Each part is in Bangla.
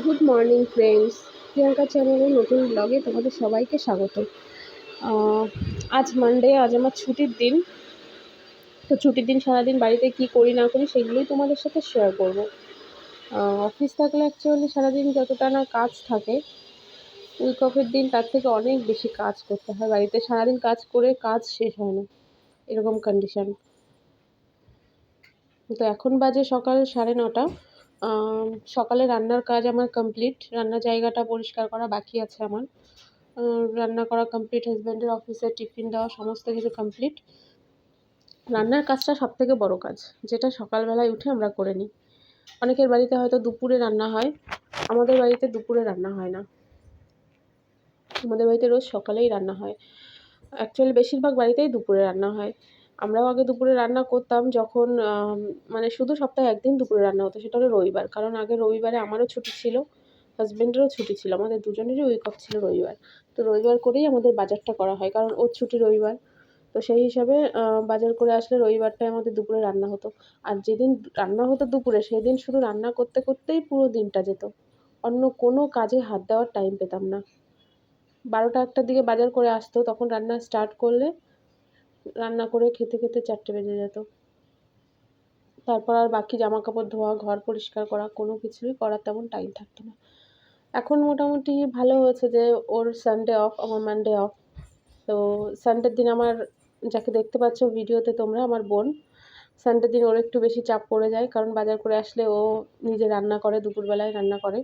গুড মর্নিং ফ্রেন্ডস, প্রিয়াঙ্কা চ্যানেলের নতুন ব্লগে তোমাদের সবাইকে স্বাগত। আজ মানডে, আজ আমার ছুটির দিন। তো ছুটির দিন সারাদিন বাড়িতে কি করি না করি সেগুলোই তোমাদের সাথে শেয়ার করব। অফিস থাকলে অ্যাকচুয়ালি সারাদিন যতটা না কাজ থাকে, উইক অফের দিন তার থেকে অনেক বেশি কাজ করতে হয়। বাড়িতে সারাদিন কাজ করে কাজ শেষ হয় না, এরকম কন্ডিশন। তো এখন বাজে সকাল 9:30। সকালে রান্নার কাজ আমার কমপ্লিট। রান্নার জায়গাটা পরিষ্কার করা বাকি আছে আমার। রান্না করা কমপ্লিট, হাজব্যান্ডের অফিসে টিফিন দেওয়া সমস্ত কিছু কমপ্লিট। রান্নার কাজটা সবথেকে বড় কাজ, যেটা সকালবেলায় উঠে আমরা করে নিই। অনেকের বাড়িতে হয়তো দুপুরে রান্না হয়, আমাদের বাড়িতে দুপুরে রান্না হয় না, আমাদের বাড়িতে রোজ সকালেই রান্না হয়। অ্যাকচুয়ালি বেশিরভাগ বাড়িতেই দুপুরে রান্না হয়। আমরাও আগে দুপুরে রান্না করতাম যখন মানে শুধু সপ্তাহে একদিন দুপুরে রান্না হতো, সেটা হলো রবিবার। কারণ আগে রবিবারে আমারও ছুটি ছিল, হাজব্যান্ডেরও ছুটি ছিল, আমাদের দুজনেরই উইক অফ ছিল রবিবার। তো রবিবার করেই আমাদের বাজারটা করা হয়, কারণ ওর ছুটি রবিবার। তো সেই হিসাবে বাজার করে আসলে রবিবারটায় আমাদের দুপুরে রান্না হতো। আর যেদিন রান্না হতো দুপুরে, সেদিন শুধু রান্না করতে করতেই পুরো দিনটা যেত। অন্য কোনো কাজে হাত দেওয়ার টাইম পেতাম না। 12টা-1টার দিকে বাজার করে আসতো, তখন রান্না স্টার্ট করলে রান্না করে খেতে খেতে 4টে বেজে যেত। তারপর আর বাকি জামাকাপড় ধোয়া, ঘর পরিষ্কার করা, কোনো কিছুই করার তেমন টাইম থাকতো না। এখন মোটামুটি ভালো হয়েছে যে ওর সানডে অফ, আমার মানডে অফ। তো সানডের দিন আমার, যাকে দেখতে পাচ্ছ ভিডিওতে তোমরা, আমার বোন, সানডের দিন ওর একটু বেশি চাপ পড়ে যায়, কারণ বাজার করে আসলে ও নিজে রান্না করে, দুপুরবেলায় রান্না করে।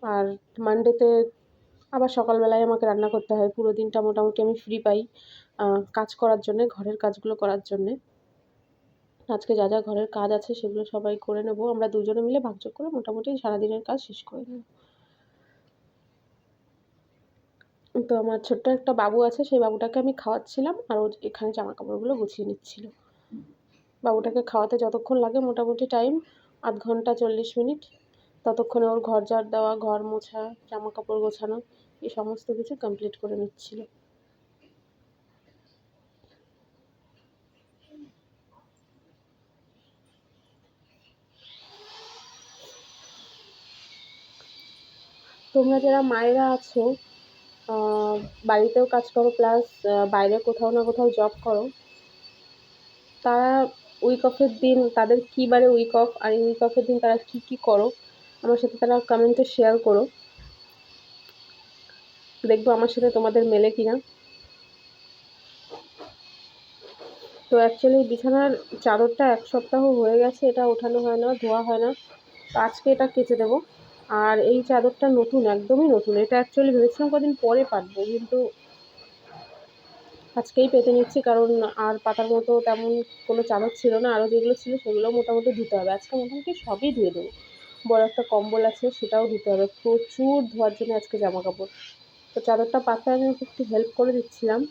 আর মানডেতে আবার সকালবেলায় আমাকে রান্না করতে হয়। পুরো দিনটা মোটামুটি আমি ফ্রি পাই কাজ করার জন্যে, ঘরের কাজগুলো করার জন্যে। আজকে যা যা ঘরের কাজ আছে সেগুলো সবাই করে নেব। আমরা দুজনে মিলে ভাগযোগ করে মোটামুটি সারাদিনের কাজ শেষ করে নেব। তো আমার ছোট্ট একটা বাবু আছে, সেই বাবুটাকে আমি খাওয়াচ্ছিলাম, আর ও এখানে জামা কাপড়গুলো গুছিয়ে নিচ্ছিল। বাবুটাকে খাওয়াতে যতক্ষণ লাগে মোটামুটি টাইম, 0.5 ঘন্টা 40 মিনিট। ততক্ষণে ওর ঘর ঝাড় দেওয়া, ঘর মোছা, জামা কাপড় গোছানো, এই সমস্ত কিছু কমপ্লিট করে নিচ্ছিল। তোমরা যারা মায়েরা আছো, বাড়িতেও কাজ করো, প্লাস বাইরে কোথাও না কোথাও জব করো, তারা উইক অফের দিন, তাদের কী বারে উইক অফ, আর এই উইক অফের দিন তারা কী কী করো আমার সাথে তারা কমেন্টে শেয়ার করো। দেখবো আমার সাথে তোমাদের মেলে কিনা। তো অ্যাকচুয়ালি বিছানার চাদরটা 1 সপ্তাহ হয়ে গেছে, এটা ওঠানো হয় না, ধোয়া হয় না। তো আজকে এটা কেচে দেবো। আর এই চাদরটা নতুন, একদমই নতুন। এটা অ্যাকচুয়ালি ভেবেছিলাম কদিন পরে পাতবো, কিন্তু আজকেই পেতে নিচ্ছি, কারণ আর পাতার মতো তেমন কোনো চাদর ছিল না। আরও যেগুলো ছিল সেগুলোও মোটামুটি ধুতে হবে। আজকে মোটামুটি সবই ধুয়ে দেবো। বড় একটা কম্বল আছে, সেটাও ধুতে হবে। প্রচুর ধোয়ার জন্য আজকে জামাকাপড়। তো চাদরটা পাততে আমি ওকে একটু হেল্প করে দিচ্ছিলাম,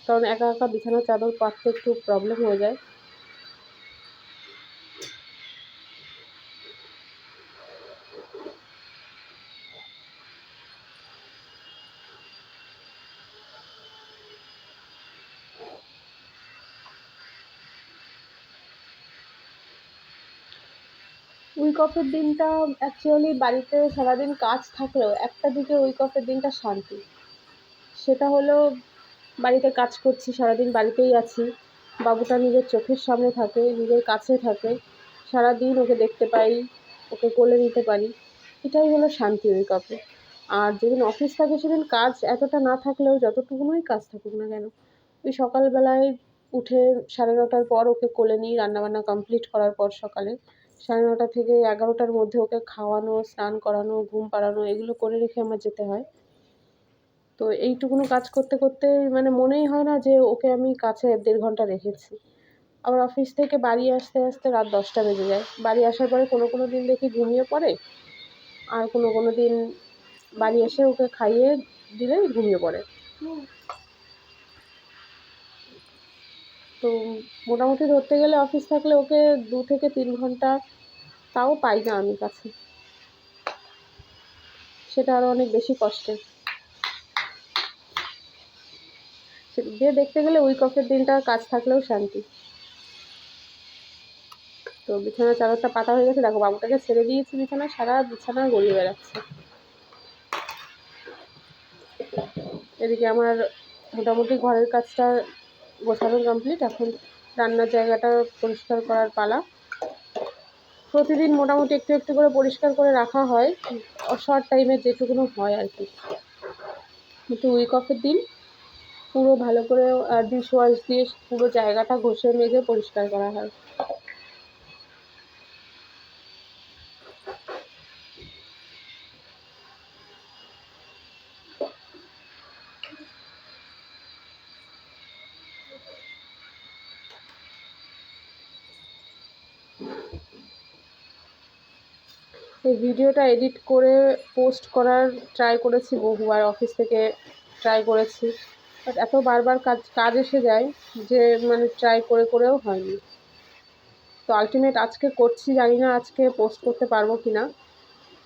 কারণ একা একা বিছানার চাদর পাততে একটু প্রবলেম হয়ে যায়। উইক অফের দিনটা অ্যাকচুয়ালি বাড়িতে সারাদিন কাজ থাকলেও একটা দিকে উইক অফের দিনটা শান্তি। সেটা হলো, বাড়িতে কাজ করছি, সারাদিন বাড়িতেই আছি, বাবুটা নিজের চোখের সামনে থাকে, নিজের কাছে থাকে, সারাদিন ওকে দেখতে পাই, ওকে কোলে নিতে পারি, এটাই হলো শান্তি উইক অফে। আর যেদিন অফিস থাকে সেদিন কাজ এতটা না থাকলেও, যতটুকুনই কাজ থাকুক না কেন, ওই সকালবেলায় উঠে 9:30টার পর ওকে কোলে নিই, রান্নাবান্না কমপ্লিট করার পর সকালে 9:30 থেকে 11টার মধ্যে ওকে খাওয়ানো, স্নান করানো, ঘুম পাড়ানো, এগুলো করে রেখে আমার যেতে হয়। তো এইটুকুনো কাজ করতে করতে মানে মনেই হয় না যে ওকে আমি কাছে 1.5 ঘন্টা রেখেছি। আবার অফিস থেকে বাড়ি আসতে আসতে রাত 10টা বেজে যায়। বাড়ি আসার পরে কোনো কোনো দিন দেখি ঘুমিয়ে পড়ে, আর কোনো কোনো দিন বাড়ি এসে ওকে খাইয়ে দিলেই ঘুমিয়ে পড়ে। তো মোটামুটি ধরতে গেলে অফিস থাকলে ওকে 2 থেকে 3 ঘন্টা তাও পাই না আমি কাছে। সেটা আরও অনেক বেশি কষ্টের। সেদিক দিয়ে দেখতে গেলে উইক অফের দিনটা কাজ থাকলেও শান্তি। তো বিছানার চাদরটা পাতা হয়ে গেছে, দেখো বাবুটাকে ছেড়ে দিয়েছি বিছানায়, সারা বিছানা গড়িয়ে বেড়াচ্ছে। এদিকে আমার মোটামুটি ঘরের কাজটা গোছানো কমপ্লিট। এখন রান্নার জায়গাটা পরিষ্কার করার পালা। প্রতিদিন মোটামুটি একটু একটু করে পরিষ্কার করে রাখা হয়, শর্ট টাইমে যেটুকুনো হয় আর কি। কিন্তু উইক অফের দিন পুরো ভালো করে ডিশ ওয়াশ দিয়ে পুরো জায়গাটা ঘষে মেজে পরিষ্কার করা হয়। এই ভিডিওটা এডিট করে পোস্ট করার ট্রাই করেছি বহুবার, অফিস থেকে ট্রাই করেছি, বাট এত বারবার কাজ এসে যায় যে মানে ট্রাই করেও হয়নি। তো আলটিমেট আজকে করছি, জানি না আজকে পোস্ট করতে পারবো কি না।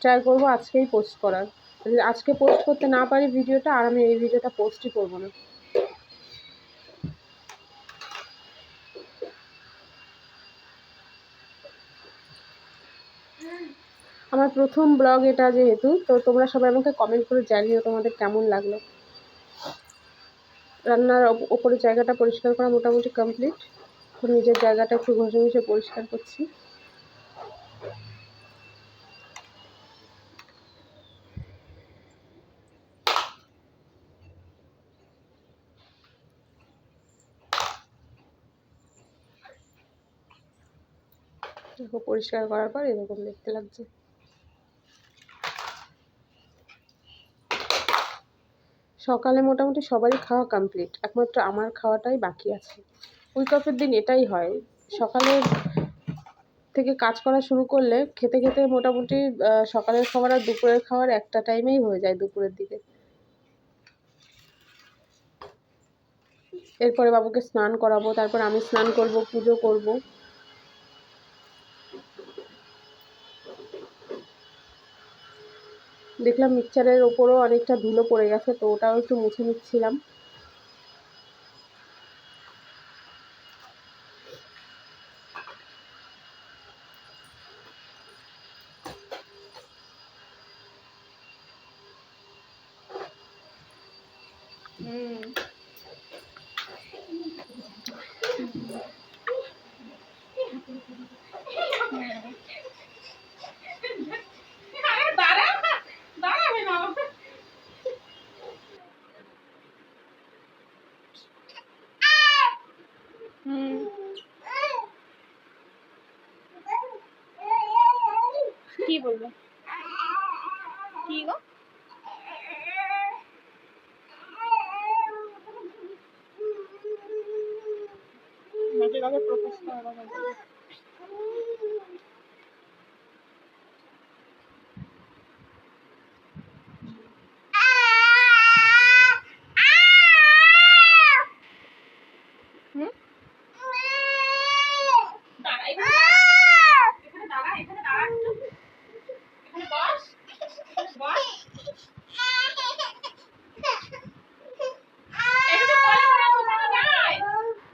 ট্রাই করবো আজকেই পোস্ট করার। যদি আজকে পোস্ট করতে না পারি ভিডিওটা, আর আমি এই ভিডিওটা পোস্টই করবো না। আমার প্রথম ব্লগ এটা যেহেতু, তো তোমরা সবাই আমাকে কমেন্ট করে জানিও তোমাদের কেমন লাগলো। রান্নার ওপরের জায়গাটা পরিষ্কার করা মোটামুটি কমপ্লিট। নিজের জায়গাটা একটু ঘষে ঘষে পরিষ্কার করছি। দেখো পরিষ্কার করার পর এরকম দেখতে লাগছে। সকালে মোটামুটি সবারই খাওয়া কমপ্লিট, একমাত্র আমার খাওয়াটাই বাকি আছে। উইক অফের দিন এটাই হয়, সকালে থেকে কাজ করা শুরু করলে খেতে খেতে মোটামুটি সকালের খাবার আর দুপুরের খাবার একটা টাইমেই হয়ে যায়, দুপুরের দিকে। এরপরে বাবুকে স্নান করাবো, তারপর আমি স্নান করব, পুজো করব। দেখলাম মিক্সচারের ওপরও অনেকটা ধুলো পড়ে গেছে, তো ওটাও একটু মুছে নিচ্ছিলাম। কি বলবো, কি গো? প্রপোজ করা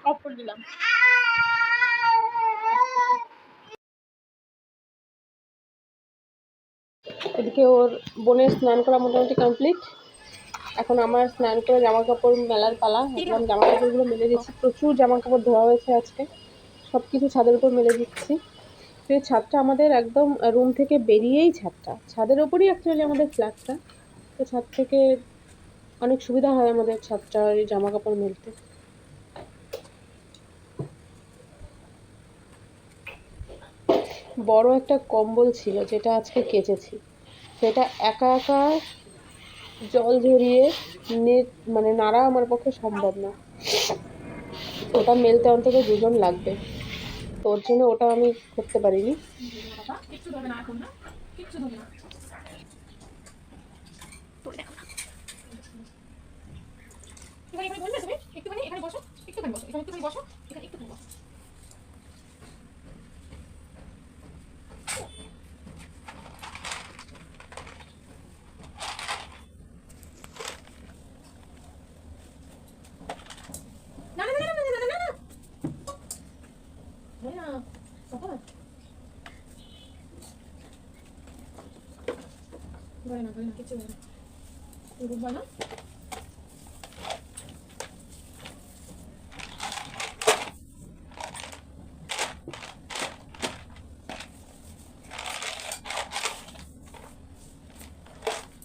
অফ করে দিলাম। এদিকে ওর বোনের স্নান করা মোটামুটি কমপ্লিট। এখন আমার স্নান করে জামা কাপড় মেলার পালা। এখন জামা কাপড়গুলো মেলে দিচ্ছি, প্রচুর জামা কাপড় ধোয়া হয়েছে আজকে, সব কিছু ছাদের উপর মেলে দিচ্ছি। তো এই ছাদটা আমাদের একদম রুম থেকে বেরিয়েই ছাদটা, ছাদের ওপরই অ্যাকচুয়ালি আমাদের ফ্ল্যাটটা। তো ছাদ থেকে অনেক সুবিধা হয় আমাদের ছাদটা এই জামা কাপড় মেলতে। বড় একটা কম্বল ছিল যেটা আজকে কেচেছি, সেটা একা একা জল ঝরিয়ে মানে নাড়া আমার পক্ষে সম্ভব না। ওটা মেলতে অন্তত দুজন লাগবে, তো ওর জন্য ওটা আমি করতে পারিনি। ধরে না কিছু ধরে না রূপ বলো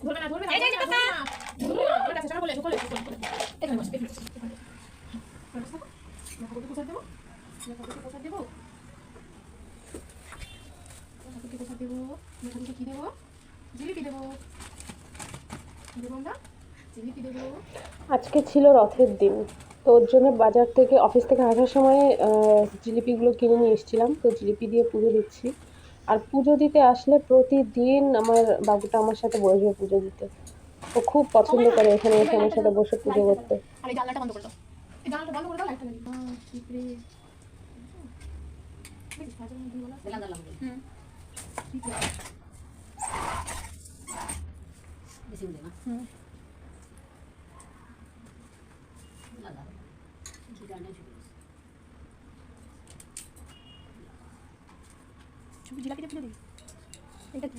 ধরবে না ধরবে না এই যে কথা ধরবে না আমার কাছে চলে চলে এখানে বস এখানে বস না কত পোষা দেব না কত পোষা দেব কত পোষা দেব না কত কি দেব জিলিপি দেব দেব আমরা জিলিপি দেব। আজকে ছিল রথের দিন, তো ওর জন্য বাজার থেকে অফিস থেকে আসার সময় জিলিপিগুলো কিনে নিয়ে এসেছিলাম। তো জিলিপি দিয়ে পুজো দিচ্ছি। আর পুজো দিতে আসলে প্রতিদিন আমার বাবুটা আমার সাথে বসবে পুজো দিতে। ও খুব পছন্দ করে এখানে এসে আমার সাথে বসে পুজো করতে। আর এই জানলাটা বন্ধ করে দাও, এই জানলাটা বন্ধ করে দাও, লাইটটা জ্বালিয়ে দাও। কি রে দেখিস কাজের মধ্যে বলা বেলা জ্বালাম ঠিক আছে বেশি দে না লাগা কি গানে ছবি জিলাপিটা তুলে দিই এটা কি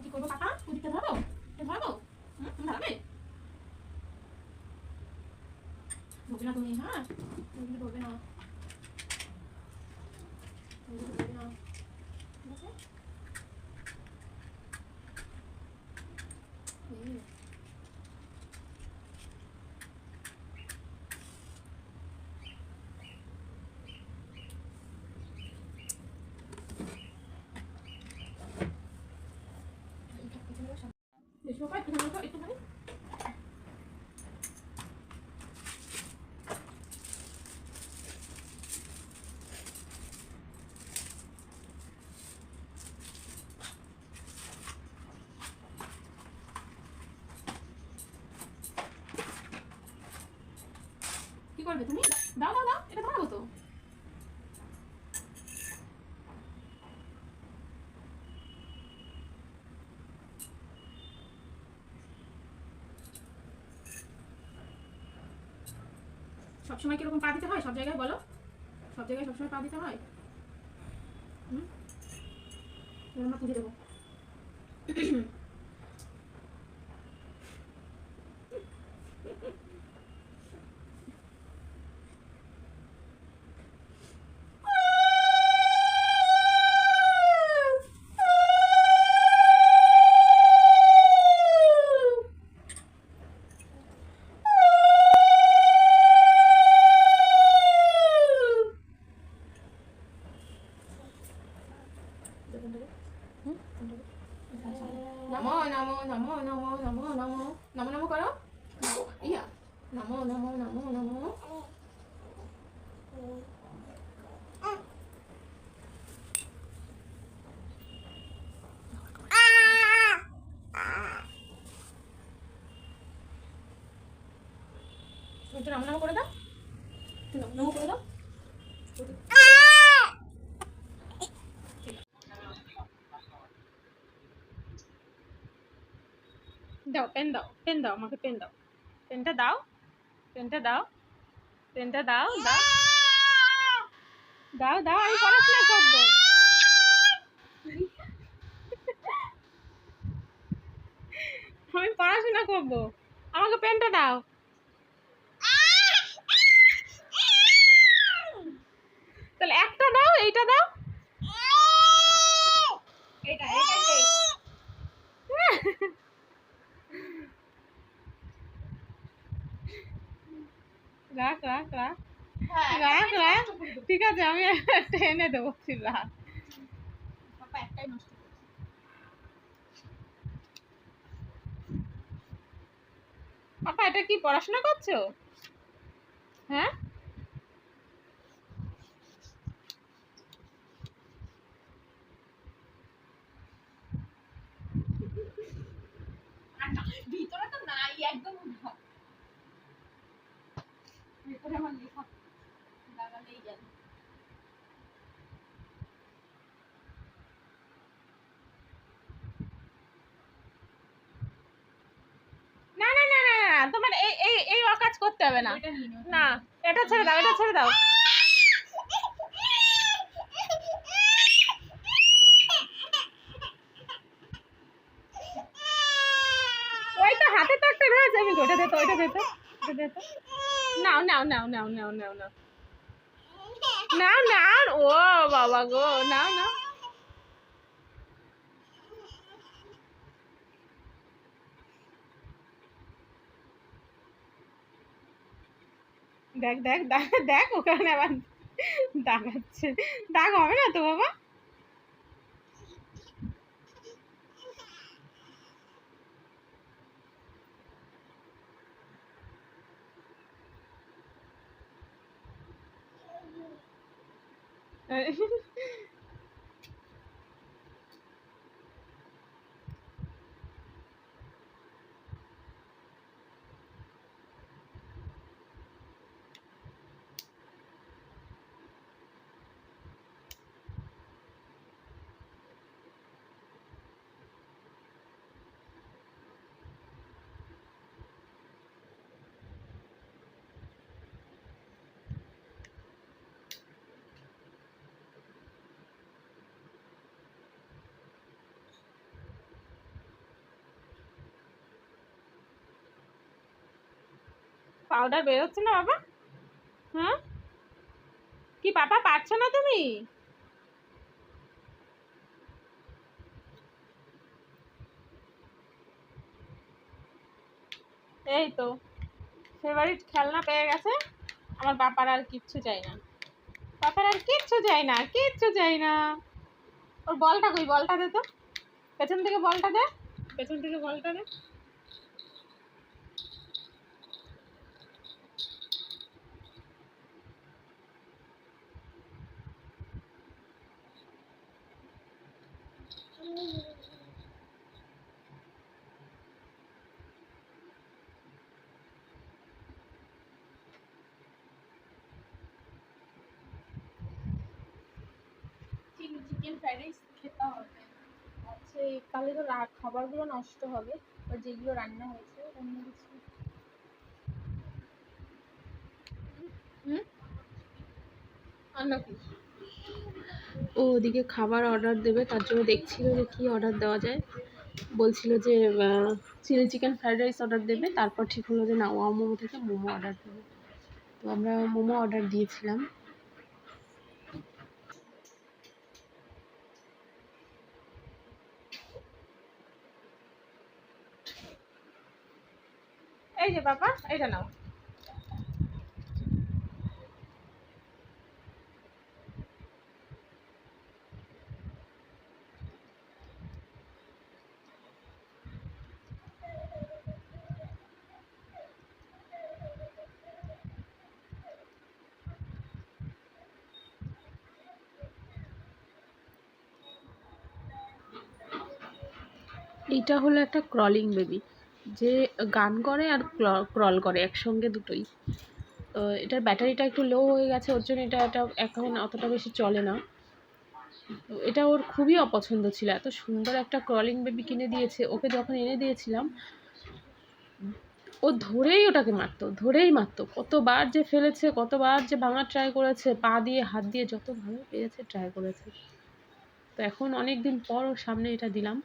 কি করবো কাকা কুদিতে ধরবো ধরবো ধরাবে ধরবে না তুমি হ্যাঁ তুমি ধরবে না ধরবে না ঠিক আছে একটুখানি কি করবে তুমি দাও দাও দাও এটা ধরাবো তো সবসময় কিরকম পা দিতে হয় সব জায়গায় বলো সব জায়গায় সবসময় পা দিতে হয় আমরা পুজো দেবো নমো নমো নমো নমো নমো নমো নমো নমো করো ইয়া নমো নমো নমো নমো একটু নমো নমো করে দাও নমো নমো করে দাও দাও পেন দাও আমাকে পেন দাও পেনটা দাও পেনটা দাও পেনটা দাও দাও দাও দাও আমি পড়াশোনা করবো আমি পড়াশোনা করবো আমাকে পেনটা দাও তাহলে একটা দাও এইটা দাও এটা রাখ রাখ রাখ রাখ রাখ ঠিক আছে আমি একটা এনে দেবো রাখ একটাই নষ্ট পাপা এটা কি পড়াশোনা করছো? হ্যাঁ, ভিতরে তো নাই একদম, ভিতরে আমার লেখা লাগালেই গেল। না না না না না, তোমার এই এই এই অকাজ করতে হবে না। না, এটা ছেড়ে দাও, এটা ছেড়ে দাও। ওই তো হাতে তো একটা রয়েছে, আমি ওটা দে তো, ওইটা দে তো, ওটা দে তো। নাও নাও নাও নাও নাও নাও নাও নাও নাও, ও বাবা গো, নাও নাও। দেখ দেখ দেখ দেখ, ওখানে আবার দাগ আছে। দাগ হবে না তো বাবা? পাউডার বেরোচ্ছে না বাবা? হ্যাঁ, কি পাপা পারছো না তুমি? এই তো ফেভারিট খেলনা পেয়ে গেছে। আমার পাপার আর কিচ্ছু চাই না, পাপার আর কিচ্ছু চাই না, কিচ্ছু চাই না। ওর বলটা কই, বলটা দে তো, পেছন থেকে বলটা দে, পেছন থেকে বলটা দে। চিলি চিকেন ফ্রাইড রাইস খেতে হবে। আচ্ছা, তাহলে তো খাবারগুলো নষ্ট হবে, বা যেগুলো রান্না হয়েছে অন্য কিছু। হুম, অন্য কিছু। ও ওদিকে খাবার অর্ডার দেবে, তার জন্য দেখছিল যে কী অর্ডার দেওয়া যায়। বলছিল যে chilli chicken fried rice order দেবে, তারপর ঠিক হলো যে না, ওয়াও মোমো থেকে মোমো অর্ডার দেবে। তো আমরা মোমো অর্ডার দিয়েছিলাম। এই যে পাপা, এটা নাও। এইটা হলো একটা ক্রলিং বেবি, যে গান করে আর ক্রল করে একসঙ্গে দুটোই। তো এটার ব্যাটারিটা একটু লো হয়ে গেছে, ওর জন্য এটা এখন অতটা বেশি চলে না। তো এটা ওর খুবই অপছন্দ ছিল, এত সুন্দর একটা ক্রলিং বেবি কিনে দিয়েছে ওকে। যখন এনে দিয়েছিলাম, ও ধরেই ওটাকে মারতো, ধরেই মারতো, কতবার যে ফেলেছে, কতবার যে ভাঙার ট্রাই করেছে, পা দিয়ে হাত দিয়ে যত ভালো পেরেছে ট্রাই করেছে। তো এখন অনেক দিন পর ওর সামনে এটা দিলাম,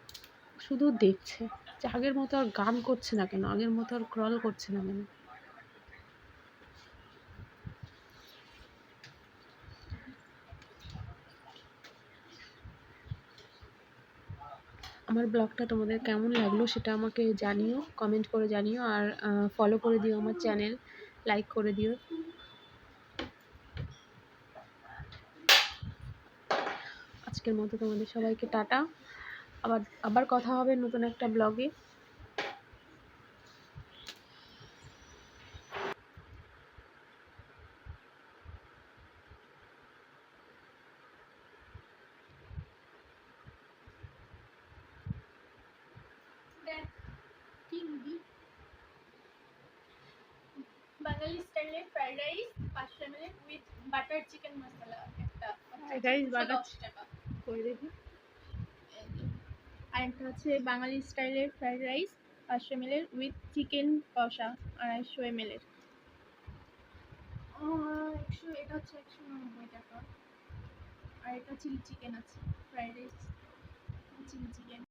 শুধু দেখছে যে আগের মতো আর গান করছে না কেন, আগের মতো আর ক্রল করছে না কেন। আমার ব্লগটা তোমাদের কেমন লাগলো সেটা আমাকে জানিও, কমেন্ট করে জানিও, আর ফলো করে দিও আমার চ্যানেল, লাইক করে দিও। আজকের মতো তোমাদের সবাইকে টাটা। আবার আবার কথা হবে নতুন একটা ব্লগে। Fried rice 500 ml with butter chicken masala একটা ফ্রাইড রাইস বাটার 10 টাকা। করে দেখি। আর একটা হচ্ছে বাঙালি স্টাইলের fried rice 500 ml with chicken কষা 250 ml এর। এটা হচ্ছে 190 টাকা। আর এটা চিলি চিকেন আছে, ফ্রাইড রাইস চিলি চিকেন